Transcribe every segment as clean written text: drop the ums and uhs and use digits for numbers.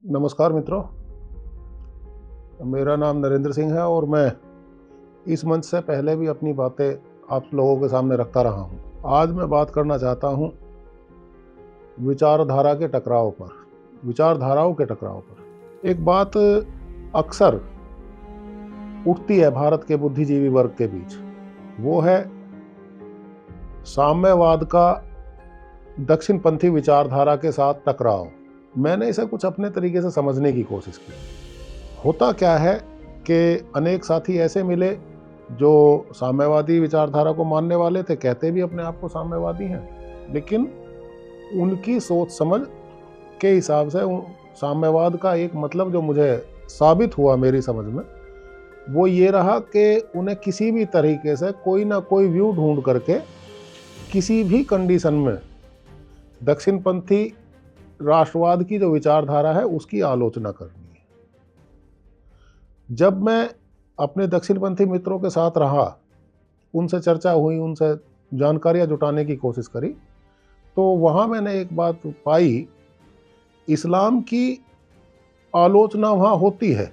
नमस्कार मित्रों, मेरा नाम नरेंद्र सिंह है और मैं इस मंच से पहले भी अपनी बातें आप लोगों के सामने रखता रहा हूं। आज मैं बात करना चाहता हूं विचारधाराओं के टकराव पर। एक बात अक्सर उठती है भारत के बुद्धिजीवी वर्ग के बीच, वो है साम्यवाद का दक्षिणपंथी विचारधारा के साथ टकराव। मैंने इसे कुछ अपने तरीके से समझने की कोशिश की। होता क्या है कि अनेक साथी ऐसे मिले जो साम्यवादी विचारधारा को मानने वाले थे, कहते भी अपने आप को साम्यवादी हैं, लेकिन उनकी सोच समझ के हिसाब से साम्यवाद का एक मतलब जो मुझे साबित हुआ मेरी समझ में, वो ये रहा कि उन्हें किसी भी तरीके से कोई ना कोई व्यू ढूंढ करके किसी भी कंडीशन में दक्षिणपंथी राष्ट्रवाद की जो विचारधारा है उसकी आलोचना करनी है। जब मैं अपने दक्षिणपंथी मित्रों के साथ रहा, उनसे चर्चा हुई, उनसे जानकारियां जुटाने की कोशिश करी, तो वहां मैंने एक बात पाई, इस्लाम की आलोचना वहां होती है,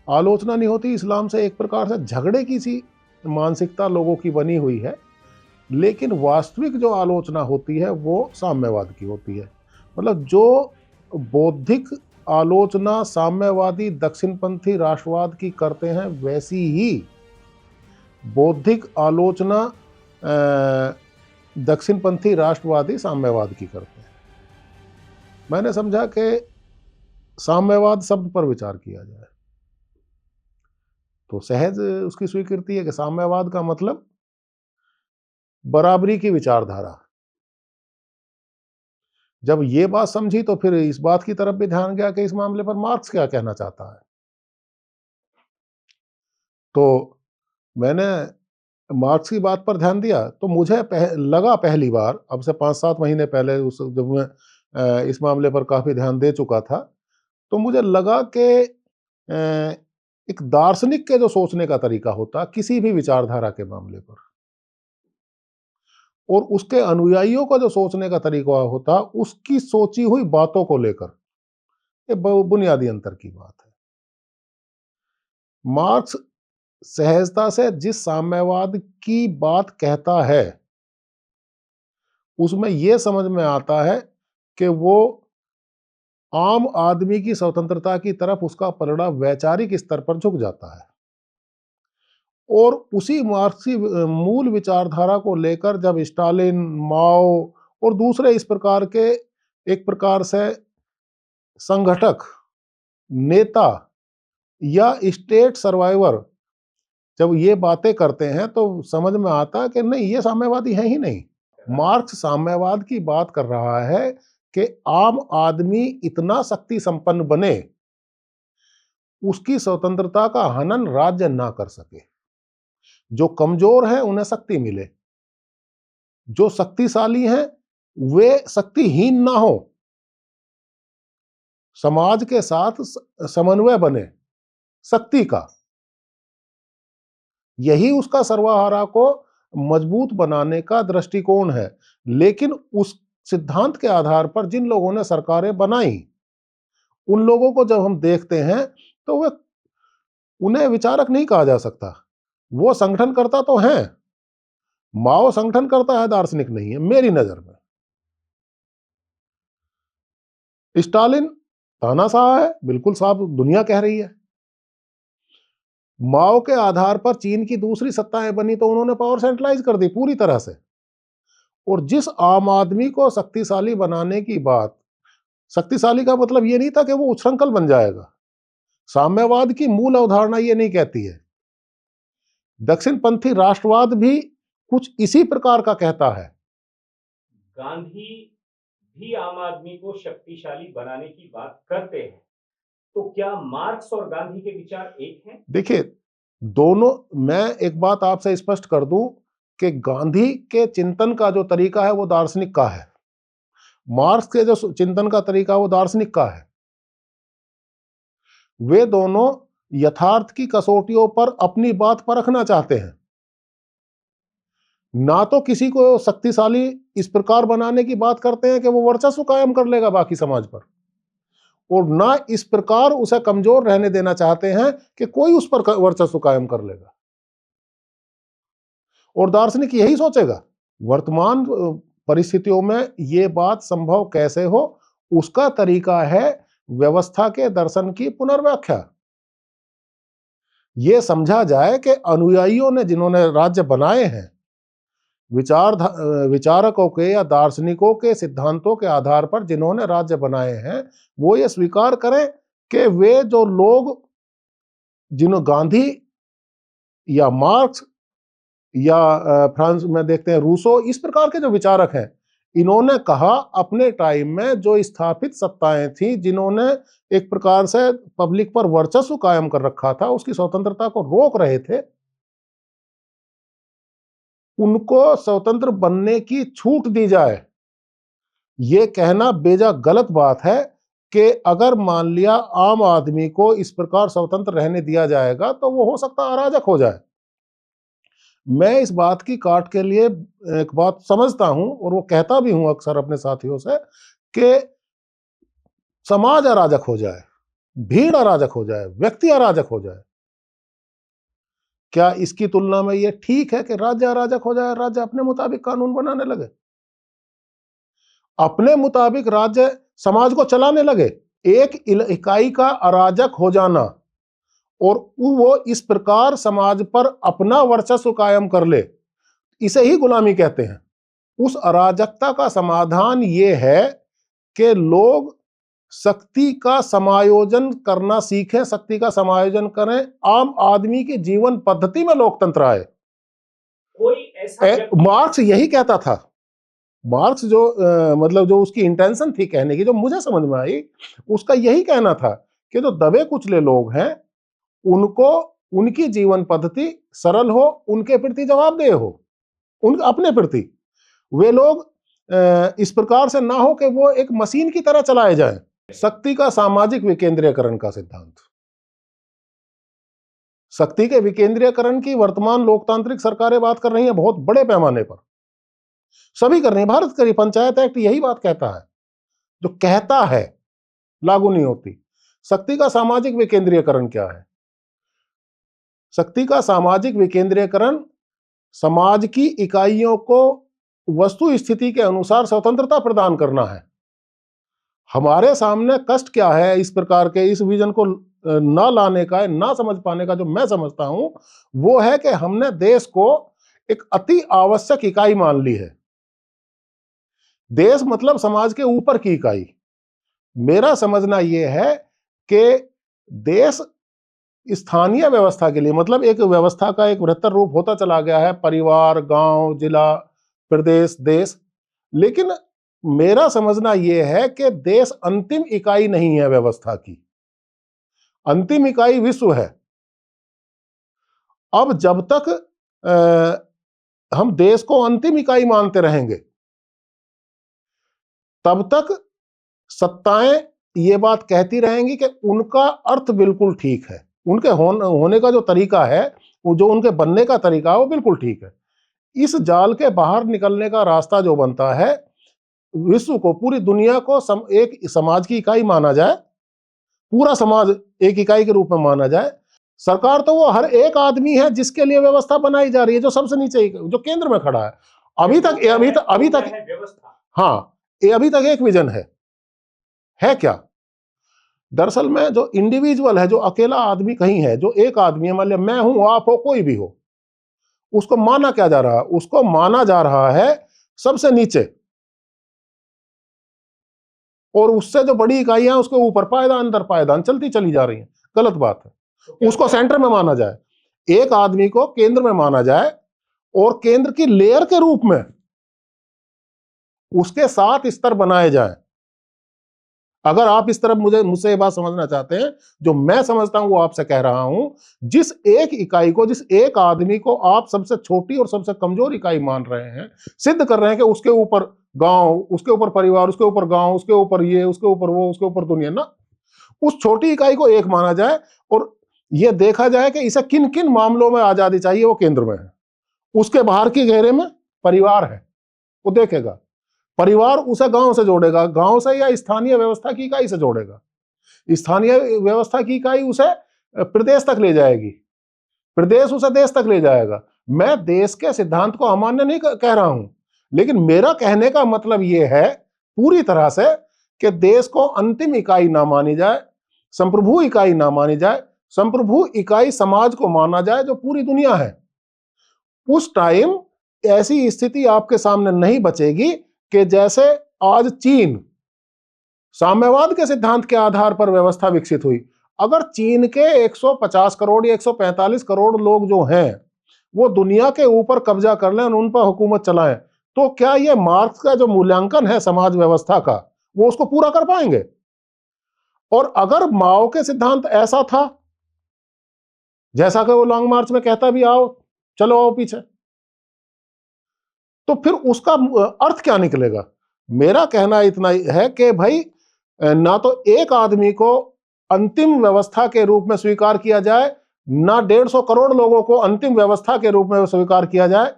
आलोचना नहीं होती इस्लाम से, एक प्रकार से झगड़े की सी मानसिकता लोगों की बनी हुई है, लेकिन वास्तविक जो आलोचना होती है वो साम्यवाद की होती है। मतलब जो बौद्धिक आलोचना साम्यवादी दक्षिणपंथी राष्ट्रवाद की करते हैं, वैसी ही बौद्धिक आलोचना दक्षिणपंथी राष्ट्रवादी साम्यवाद की करते हैं। मैंने समझा कि साम्यवाद शब्द पर विचार किया जाए तो सहज उसकी स्वीकृति है कि साम्यवाद का मतलब बराबरी की विचारधारा। जब ये बात समझी तो फिर इस बात की तरफ भी ध्यान गया कि इस मामले पर मार्क्स क्या कहना चाहता है। तो मैंने मार्क्स की बात पर ध्यान दिया तो मुझे लगा पहली बार, अब से 5-7 महीने पहले, उस जब मैं इस मामले पर काफ़ी ध्यान दे चुका था, तो मुझे लगा कि एक दार्शनिक के जो सोचने का तरीका होता किसी भी विचारधारा के मामले पर, और उसके अनुयायियों का जो सोचने का तरीका होता उसकी सोची हुई बातों को लेकर, ये बुनियादी अंतर की बात है। मार्क्स सहजता से जिस साम्यवाद की बात कहता है उसमें यह समझ में आता है कि वो आम आदमी की स्वतंत्रता की तरफ उसका पलड़ा वैचारिक स्तर पर झुक जाता है, और उसी मार्क्स की मूल विचारधारा को लेकर जब स्टालिन, माओ और दूसरे इस प्रकार के एक प्रकार से संगठक, नेता या स्टेट सर्वाइवर जब ये बातें करते हैं तो समझ में आता है कि नहीं, ये साम्यवादी है ही नहीं। मार्क्स साम्यवाद की बात कर रहा है कि आम आदमी इतना शक्ति संपन्न बने, उसकी स्वतंत्रता का हनन राज्य ना कर सके। जो कमजोर है उन्हें शक्ति मिले, जो शक्तिशाली हैं वे शक्तिहीन ना हो, समाज के साथ समन्वय बने शक्ति का। यही उसका सर्वहारा को मजबूत बनाने का दृष्टिकोण है। लेकिन उस सिद्धांत के आधार पर जिन लोगों ने सरकारें बनाई, उन लोगों को जब हम देखते हैं तो वे, उन्हें विचारक नहीं कहा जा सकता। वो संगठनकर्ता तो हैं, माओ संगठन करता है, दार्शनिक नहीं है मेरी नजर में। स्टालिन तानाशाह है, बिल्कुल साफ दुनिया कह रही है। माओ के आधार पर चीन की दूसरी सत्ताएं बनी तो उन्होंने पावर सेंट्रलाइज कर दी पूरी तरह से। और जिस आम आदमी को शक्तिशाली बनाने की बात, शक्तिशाली का मतलब ये नहीं था कि वो उच्छृंखल बन जाएगा। साम्यवाद की मूल अवधारणा ये नहीं कहती है। दक्षिणपंथी राष्ट्रवाद भी कुछ इसी प्रकार का कहता है। गांधी भी आम आदमी को शक्तिशाली बनाने की बात करते हैं, तो क्या मार्क्स और गांधी के विचार एक हैं? देखिए, दोनों, मैं एक बात आपसे स्पष्ट कर दूं कि गांधी के चिंतन का जो तरीका है वो दार्शनिक का है, मार्क्स के जो चिंतन का तरीका वो दार्शनिक का है। वे दोनों यथार्थ की कसौटियों पर अपनी बात परखना चाहते हैं, ना तो किसी को शक्तिशाली इस प्रकार बनाने की बात करते हैं कि वो वर्चस्व कायम कर लेगा बाकी समाज पर। और ना इस प्रकार उसे कमजोर रहने देना चाहते हैं कि कोई उस पर वर्चस्व कायम कर लेगा। और दार्शनिक यही सोचेगा। वर्तमान परिस्थितियों में ये बात संभव कैसे हो, उसका तरीका है व्यवस्था के दर्शन की पुनर्व्याख्या। ये समझा जाए कि अनुयायियों ने जिन्होंने राज्य बनाए हैं, विचारकों के या दार्शनिकों के सिद्धांतों के आधार पर जिन्होंने राज्य बनाए हैं, वो ये स्वीकार करें कि वे जो लोग, जिन्होंने गांधी या मार्क्स या फ्रांस में देखते हैं रूसो, इस प्रकार के जो विचारक हैं, इन्होंने कहा अपने टाइम में जो स्थापित सत्ताएं थी, जिन्होंने एक प्रकार से पब्लिक पर वर्चस्व कायम कर रखा था, उसकी स्वतंत्रता को रोक रहे थे, उनको स्वतंत्र बनने की छूट दी जाए। ये कहना बेजा गलत बात है कि अगर मान लिया आम आदमी को इस प्रकार स्वतंत्र रहने दिया जाएगा तो वो हो सकता अराजक हो जाए। मैं इस बात की काट के लिए एक बात समझता हूं और वो कहता भी हूं अक्सर अपने साथियों से कि समाज अराजक हो जाए, भीड़ अराजक हो जाए, व्यक्ति अराजक हो जाए। क्या इसकी तुलना में ये ठीक है कि राज्य अराजक हो जाए, राज्य अपने मुताबिक कानून बनाने लगे, अपने मुताबिक राज्य समाज को चलाने लगे? एक इकाई का अराजक हो जाना और वो इस प्रकार समाज पर अपना वर्चस्व कायम कर ले, इसे ही गुलामी कहते हैं। उस अराजकता का समाधान ये है कि लोग शक्ति का समायोजन करना सीखें, शक्ति का समायोजन करें, आम आदमी की जीवन पद्धति में लोकतंत्र आए। कोई ऐसा मार्क्स यही कहता था। मार्क्स जो मतलब जो उसकी इंटेंशन थी कहने की, जो मुझे समझ में आई, उसका यही कहना था कि जो दबे कुचले लोग हैं, उनको उनकी जीवन पद्धति सरल हो, उनके प्रति जवाबदेह हो, उन अपने प्रति वे लोग इस प्रकार से ना हो कि वो एक मशीन की तरह चलाए जाएं। शक्ति का सामाजिक विकेंद्रीकरण का सिद्धांत, शक्ति के विकेंद्रीकरण की वर्तमान लोकतांत्रिक सरकारें बात कर रही हैं, बहुत बड़े पैमाने पर सभी कर रही हैं। भारत का पंचायत एक्ट यही बात कहता है, जो कहता है लागू नहीं होती। शक्ति का सामाजिक विकेंद्रीकरण क्या है? शक्ति का सामाजिक विकेंद्रीकरण समाज की इकाइयों को वस्तु स्थिति के अनुसार स्वतंत्रता प्रदान करना है। हमारे सामने कष्ट क्या है इस प्रकार के इस विजन को ना लाने का, ना समझ पाने का, जो मैं समझता हूं वो है कि हमने देश को एक अति आवश्यक इकाई मान ली है। देश मतलब समाज के ऊपर की इकाई। मेरा समझना यह है कि देश स्थानीय व्यवस्था के लिए, मतलब एक व्यवस्था का एक बृहत्तर रूप होता चला गया है, परिवार, गांव, जिला, प्रदेश, देश। लेकिन मेरा समझना यह है कि देश अंतिम इकाई नहीं है व्यवस्था की, अंतिम इकाई विश्व है। अब जब तक हम देश को अंतिम इकाई मानते रहेंगे, तब तक सत्ताएं ये बात कहती रहेंगी कि उनका अर्थ बिल्कुल ठीक है, उनके होने का जो तरीका है, वो जो उनके बनने का तरीका है, वो बिल्कुल ठीक है। इस जाल के बाहर निकलने का रास्ता जो बनता है, विश्व को, पूरी दुनिया को एक समाज की इकाई माना जाए, पूरा समाज एक इकाई के रूप में माना जाए। सरकार तो वो हर एक आदमी है जिसके लिए व्यवस्था बनाई जा रही है, जो सबसे नीचे, जो केंद्र में खड़ा है। अभी तक हाँ, ये अभी तक एक विजन है क्या? दरअसल में जो इंडिविजुअल है, जो अकेला आदमी कहीं है, जो एक आदमी है, मान लिया मैं हूं, आप हो, कोई भी हो, उसको माना क्या जा रहा है? उसको माना जा रहा है सबसे नीचे, और उससे जो बड़ी इकाइयां उसके ऊपर पायदान दर पायदान चलती चली जा रही हैं। गलत बात है। उसको सेंटर में माना जाए, एक आदमी को केंद्र में माना जाए, और केंद्र की लेयर के रूप में उसके 7 स्तर बनाए जाए। अगर आप इस तरफ मुझसे ये बात समझना चाहते हैं, जो मैं समझता हूं वो आपसे कह रहा हूं, जिस एक इकाई को, जिस एक आदमी को आप सबसे छोटी और सबसे कमजोर इकाई मान रहे हैं, सिद्ध कर रहे हैं कि उसके ऊपर गांव, उसके ऊपर परिवार, उसके ऊपर गांव, उसके ऊपर ये, उसके ऊपर वो, उसके ऊपर दुनिया, ना, उस छोटी इकाई को एक माना जाए और यह देखा जाए कि इसे किन किन मामलों में आजादी चाहिए, वो केंद्र में है। उसके बाहर के घेरे में परिवार है, वो देखेगा। परिवार उसे गांव से जोड़ेगा, गांव से या स्थानीय व्यवस्था की इकाई से जोड़ेगा। स्थानीय व्यवस्था की इकाई उसे प्रदेश तक ले जाएगी, प्रदेश उसे देश तक ले जाएगा। मैं देश के सिद्धांत को अमान्य नहीं कह रहा हूं, लेकिन मेरा कहने का मतलब यह है पूरी तरह से कि देश को अंतिम इकाई ना मानी जाए, संप्रभु इकाई ना मानी जाए, संप्रभु इकाई समाज को माना जाए जो पूरी दुनिया है। उस टाइम ऐसी स्थिति आपके सामने नहीं बचेगी कि जैसे आज चीन साम्यवाद के सिद्धांत के आधार पर व्यवस्था विकसित हुई। अगर चीन के 150 करोड़ या 145 करोड़ लोग जो हैं वो दुनिया के ऊपर कब्जा कर लें और उन पर हुकूमत चलाएं, तो क्या ये मार्क्स का जो मूल्यांकन है समाज व्यवस्था का वो उसको पूरा कर पाएंगे? और अगर माओ के सिद्धांत ऐसा था जैसा कि वो लॉन्ग मार्च में कहता भी आओ चलो आओ पीछे, तो फिर उसका अर्थ क्या निकलेगा? मेरा कहना इतना है कि भाई ना तो एक आदमी को अंतिम व्यवस्था के रूप में स्वीकार किया जाए, ना 150 करोड़ लोगों को अंतिम व्यवस्था के रूप में स्वीकार किया जाए।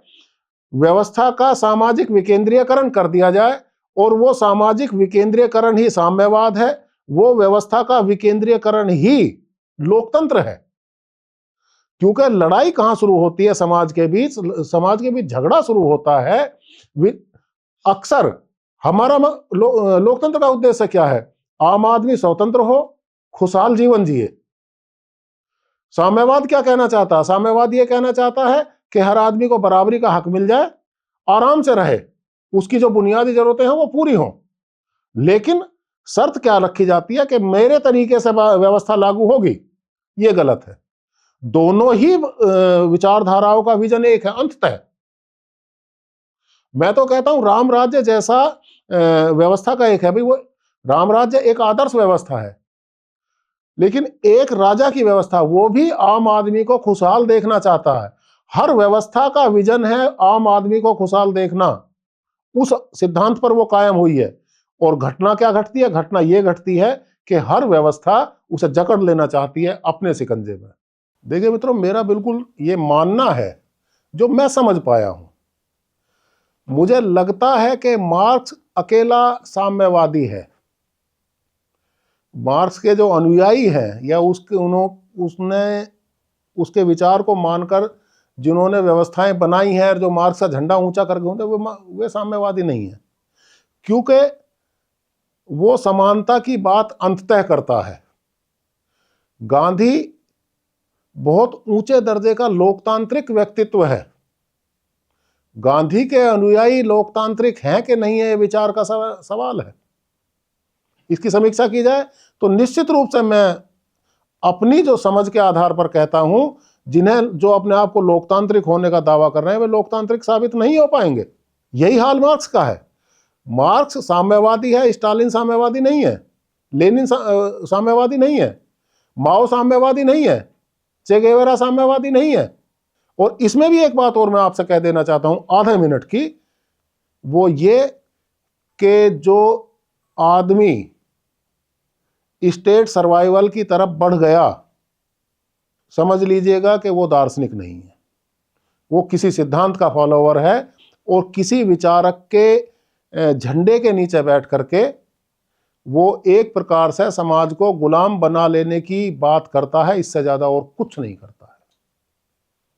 व्यवस्था का सामाजिक विकेंद्रीयकरण कर दिया जाए और वो सामाजिक विकेंद्रीयकरण ही साम्यवाद है, वो व्यवस्था का विकेंद्रीयकरण ही लोकतंत्र है। क्योंकि लड़ाई कहां शुरू होती है समाज के बीच झगड़ा शुरू होता है। अक्सर हमारा लोकतंत्र का उद्देश्य क्या है? आम आदमी स्वतंत्र हो, खुशहाल जीवन जिए। साम्यवाद क्या कहना चाहता है? साम्यवाद यह कहना चाहता है कि हर आदमी को बराबरी का हक मिल जाए, आराम से रहे, उसकी जो बुनियादी जरूरतें हैं वो पूरी हों। लेकिन शर्त क्या रखी जाती है कि मेरे तरीके से व्यवस्था लागू होगी। यह गलत है। दोनों ही विचारधाराओं का विजन एक है अंततः। मैं तो कहता हूं राम राज्य जैसा व्यवस्था का एक है भाई, वो राम राज्य एक आदर्श व्यवस्था है, लेकिन एक राजा की व्यवस्था, वो भी आम आदमी को खुशहाल देखना चाहता है। हर व्यवस्था का विजन है आम आदमी को खुशहाल देखना, उस सिद्धांत पर वो कायम हुई है। और घटना क्या घटती है? घटना ये घटती है कि हर व्यवस्था उसे जकड़ लेना चाहती है अपने शिकंजे में। देखिए मित्रों, मेरा बिल्कुल ये मानना है जो मैं समझ पाया हूं। मुझे लगता है कि मार्क्स अकेला साम्यवादी है। मार्क्स के जो अनुयायी हैं या उसके विचार को मानकर जिन्होंने व्यवस्थाएं बनाई हैं और जो मार्क्स का झंडा ऊंचा करके होते वे साम्यवादी नहीं है, क्योंकि वो समानता की बात अंततः करता है। गांधी बहुत ऊंचे दर्जे का लोकतांत्रिक व्यक्तित्व है। गांधी के अनुयायी लोकतांत्रिक हैं कि नहीं है, ये विचार का सवाल है। इसकी समीक्षा की जाए तो निश्चित रूप से मैं अपनी जो समझ के आधार पर कहता हूं, जो अपने आप को लोकतांत्रिक होने का दावा कर रहे हैं वे लोकतांत्रिक साबित नहीं हो पाएंगे। यही हाल मार्क्स का है। मार्क्स साम्यवादी है, स्टालिन साम्यवादी नहीं है, लेनिन साम्यवादी नहीं है, माओ साम्यवादी नहीं है, चे गेवेरा साम्यवादी नहीं है। और इसमें भी एक बात और मैं आपसे कह देना चाहता हूं आधे मिनट की, वो ये कि जो आदमी स्टेट सर्वाइवल की तरफ बढ़ गया, समझ लीजिएगा कि वो दार्शनिक नहीं है, वो किसी सिद्धांत का फॉलोवर है और किसी विचारक के झंडे के नीचे बैठ करके वो एक प्रकार से समाज को गुलाम बना लेने की बात करता है, इससे ज्यादा और कुछ नहीं करता।